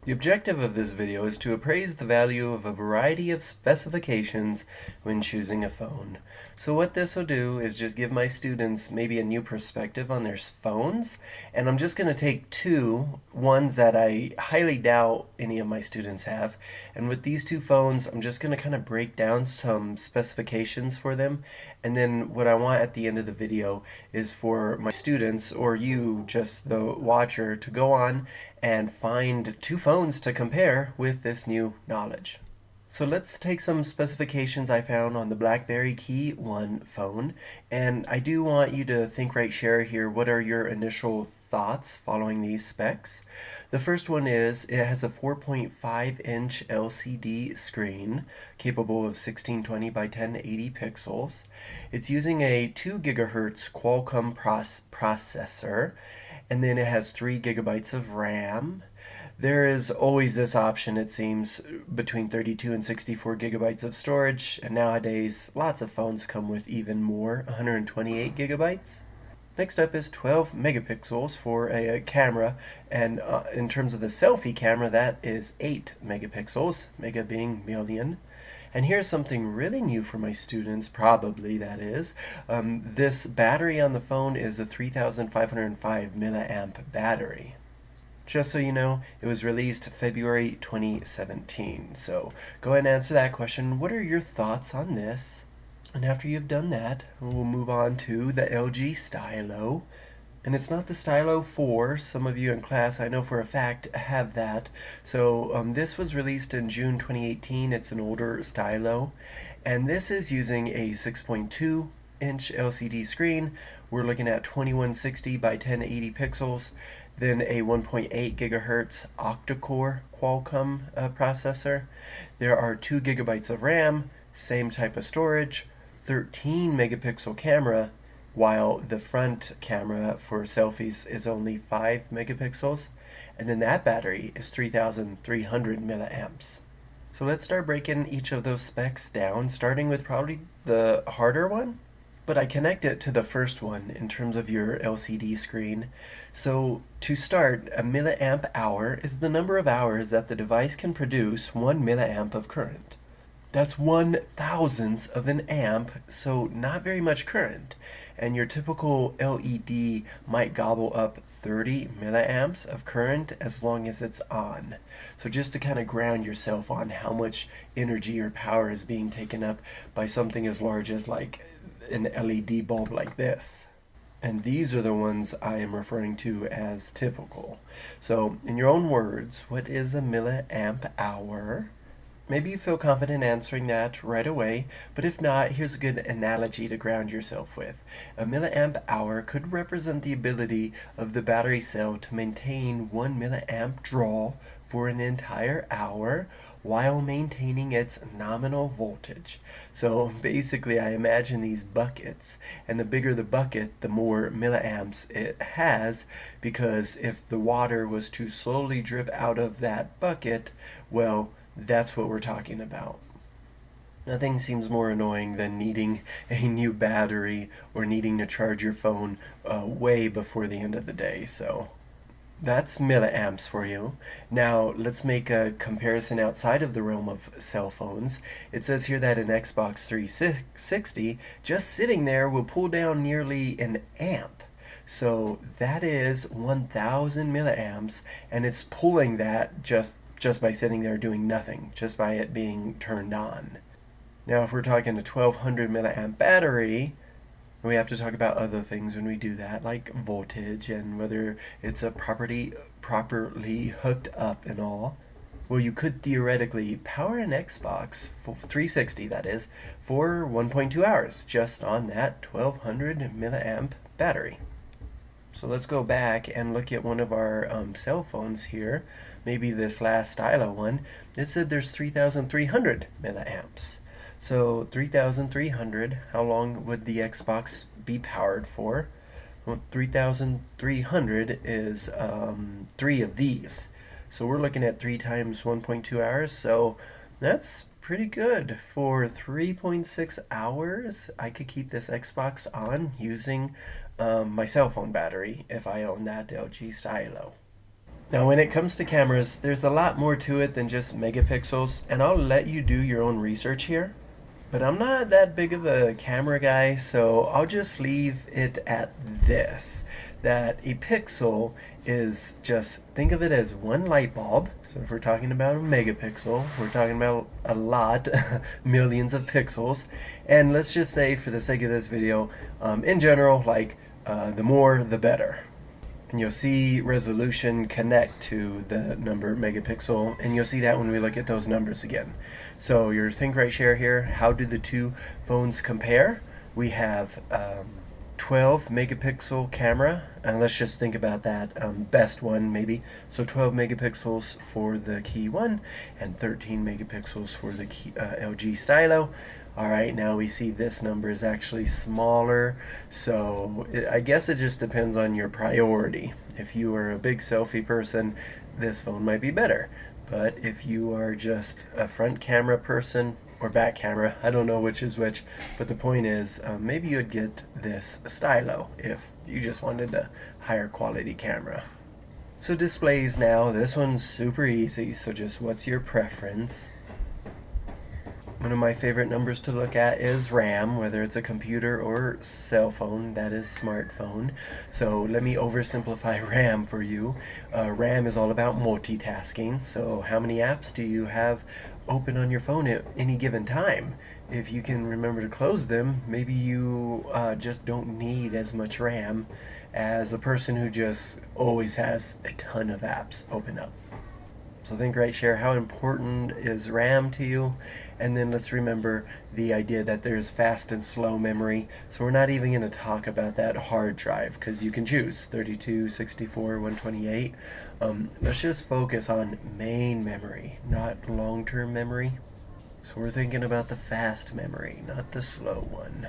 The objective of this video is to appraise the value of a variety of specifications when choosing a phone. So what this will do is just give my students maybe a new perspective on their phones, and I'm just going to take ones that I highly doubt any of my students have, and with these two phones I'm just going to kind of break down some specifications for them, and then what I want at the end of the video is for my students, or you, just the watcher, to go on and find two phones to compare with this new knowledge. So let's take some specifications I found on the Blackberry Key One phone, and I do want you to think, right, share here, what are your initial thoughts following these specs. The first one is it has a 4.5-inch LCD screen capable of 1620 by 1080 pixels. It's using a 2 gigahertz Qualcomm processor, and then it has 3 gigabytes of RAM. There is always this option, it seems, between 32 and 64 gigabytes of storage, and nowadays lots of phones come with even more, 128 gigabytes. Next up is 12 megapixels for a camera, and in terms of the selfie camera, that is 8 megapixels, mega being million. And here's something really new for my students, probably that is. This battery on the phone is a 3505 milliamp battery. Just so you know, it was released February 2017. So go ahead and answer that question. What are your thoughts on this? And after you've done that, we'll move on to the LG Stylo. And it's not the Stylo 4. Some of you in class, I know for a fact, have that. So this was released in June 2018. It's an older Stylo. And this is using a 6.2-inch LCD screen. We're looking at 2160 by 1080 pixels. Then a 1.8 gigahertz octa-core Qualcomm processor. There are 2 gigabytes of RAM, same type of storage, 13 megapixel camera, while the front camera for selfies is only 5 megapixels, and then that battery is 3,300 milliamps. So let's start breaking each of those specs down, starting with probably the harder one. But I connect it to the first one in terms of your LCD screen. So to start, a milliamp hour is the number of hours that the device can produce 1 milliamp of current. That's 1/1000th of an amp, so not very much current. And your typical LED might gobble up 30 milliamps of current as long as it's on. So just to kind of ground yourself on how much energy or power is being taken up by something as large as like an LED bulb like this. And these are the ones I am referring to as typical. So in your own words, what is a milliamp hour? Maybe you feel confident answering that right away, but if not, here's a good analogy to ground yourself with. A milliamp hour could represent the ability of the battery cell to maintain 1 milliamp draw for an entire hour while maintaining its nominal voltage. So basically, I imagine these buckets, and the bigger the bucket, the more milliamps it has, because if the water was to slowly drip out of that bucket, well, that's what we're talking about. Nothing seems more annoying than needing a new battery or needing to charge your phone way before the end of the day. So that's milliamps for you. Now let's make a comparison outside of the realm of cell phones. It says here that an Xbox 360 just sitting there will pull down nearly an amp. So that is 1000 milliamps, and it's pulling that just by sitting there doing nothing, just by it being turned on. Now if we're talking a 1200 milliamp battery, we have to talk about other things when we do that, like voltage and whether it's a properly hooked up and all. Well, you could theoretically power an Xbox 360, that is, for 1.2 hours just on that 1200 milliamp battery. So let's go back and look at one of our cell phones here. Maybe this last Stylo one. It said there's 3,300 milliamps. So 3,300, how long would the Xbox be powered for? Well, 3,300 is 3 of these. So we're looking at 3 times 1.2 hours. So that's pretty good. For 3.6 hours, I could keep this Xbox on using my cell phone battery if I own that LG Stylo. Now, when it comes to cameras, there's a lot more to it than just megapixels, and I'll let you do your own research here. But I'm not that big of a camera guy, so I'll just leave it at this. That a pixel is just, think of it as one light bulb. So if we're talking about a megapixel, we're talking about a lot, millions of pixels. And let's just say, for the sake of this video, in general, like the more the better. And you'll see resolution connect to the number megapixel, and you'll see that when we look at those numbers again. So your think right share here, how do the two phones compare? We have 12 megapixel camera, and let's just think about that, best one maybe. So 12 megapixels for the Key One and 13 megapixels for the LG Stylo. Alright, now we see this number is actually smaller, so I guess it just depends on your priority. If you are a big selfie person, this phone might be better. But if you are just a front camera person, or back camera, I don't know which is which, but the point is, maybe you'd get this Stylo if you just wanted a higher quality camera. So displays now, this one's super easy, so just what's your preference? One of my favorite numbers to look at is RAM, whether it's a computer or cell phone, that is smartphone. So let me oversimplify RAM for you. RAM is all about multitasking. So how many apps do you have open on your phone at any given time? If you can remember to close them, maybe you just don't need as much RAM as a person who just always has a ton of apps open up. So think right share, how important is RAM to you? And then let's remember the idea that there's fast and slow memory. So we're not even going to talk about that hard drive because you can choose 32, 64, 128. Let's just focus on main memory, not long-term memory. So we're thinking about the fast memory, not the slow one.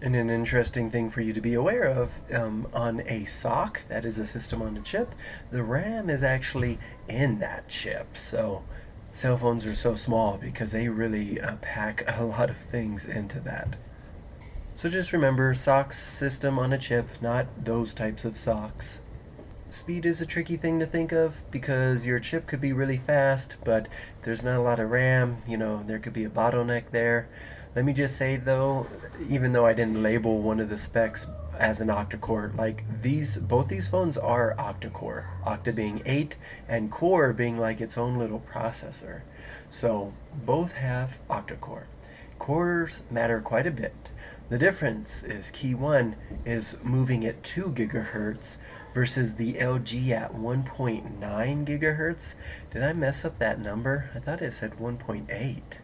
And an interesting thing for you to be aware of, on a SoC, that is a system on a chip, the RAM is actually in that chip. So cell phones are so small because they really pack a lot of things into that. So just remember, SoC system on a chip, not those types of SoCs. Speed is a tricky thing to think of because your chip could be really fast, but if there's not a lot of RAM, there could be a bottleneck there. Let me just say though, even though I didn't label one of the specs as an octa-core, like both these phones are octa-core, octa being 8 and core being like its own little processor. So both have octa-core. Cores matter quite a bit. The difference is Key One is moving at 2 gigahertz versus the LG at 1.9 gigahertz. Did I mess up that number? I thought it said 1.8.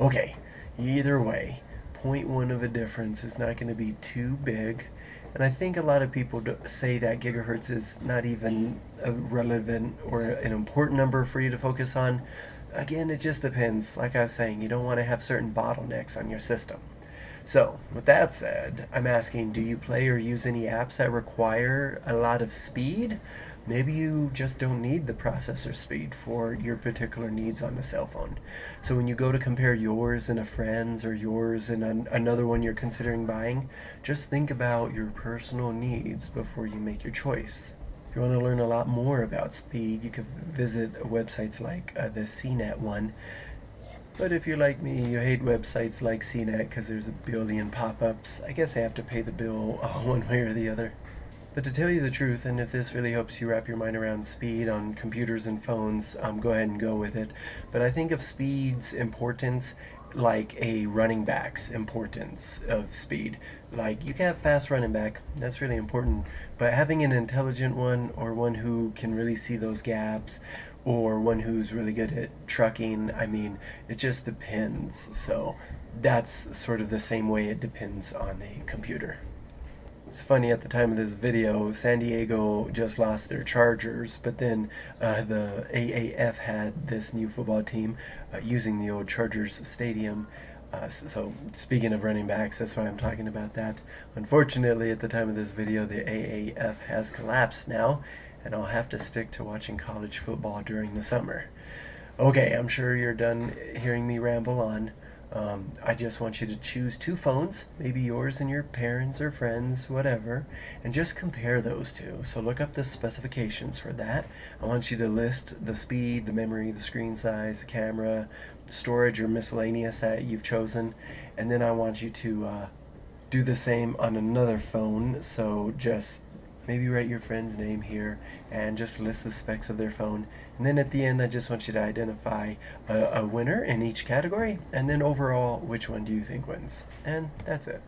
Okay. Either way, 0.1 of a difference is not going to be too big, and I think a lot of people say that gigahertz is not even a relevant or an important number for you to focus on. Again, it just depends. Like I was saying, you don't want to have certain bottlenecks on your system. So, with that said, I'm asking, do you play or use any apps that require a lot of speed? Maybe you just don't need the processor speed for your particular needs on a cell phone. So when you go to compare yours and a friend's or yours and another one you're considering buying, just think about your personal needs before you make your choice. If you want to learn a lot more about speed, you can visit websites like the CNET one. But if you're like me, you hate websites like CNET because there's a billion pop-ups. I guess I have to pay the bill one way or the other. But to tell you the truth, and if this really helps you wrap your mind around speed on computers and phones, go ahead and go with it. But I think of speed's importance like a running back's importance of speed. Like, you can have fast running back, that's really important, but having an intelligent one, or one who can really see those gaps, or one who's really good at trucking, it just depends. So that's sort of the same way it depends on a computer. It's funny, at the time of this video, San Diego just lost their Chargers, but then the AAF had this new football team using the old Chargers stadium. So speaking of running backs, that's why I'm talking about that. Unfortunately, at the time of this video, the AAF has collapsed now, and I'll have to stick to watching college football during the summer. Okay, I'm sure you're done hearing me ramble on. I just want you to choose two phones, maybe yours and your parents or friends, whatever, and just compare those two. So look up the specifications for that. I want you to list the speed, the memory, the screen size, the camera, storage, or miscellaneous that you've chosen, and then I want you to do the same on another phone. So just maybe write your friend's name here and just list the specs of their phone. And then at the end, I just want you to identify a winner in each category, and then overall, which one do you think wins? And that's it.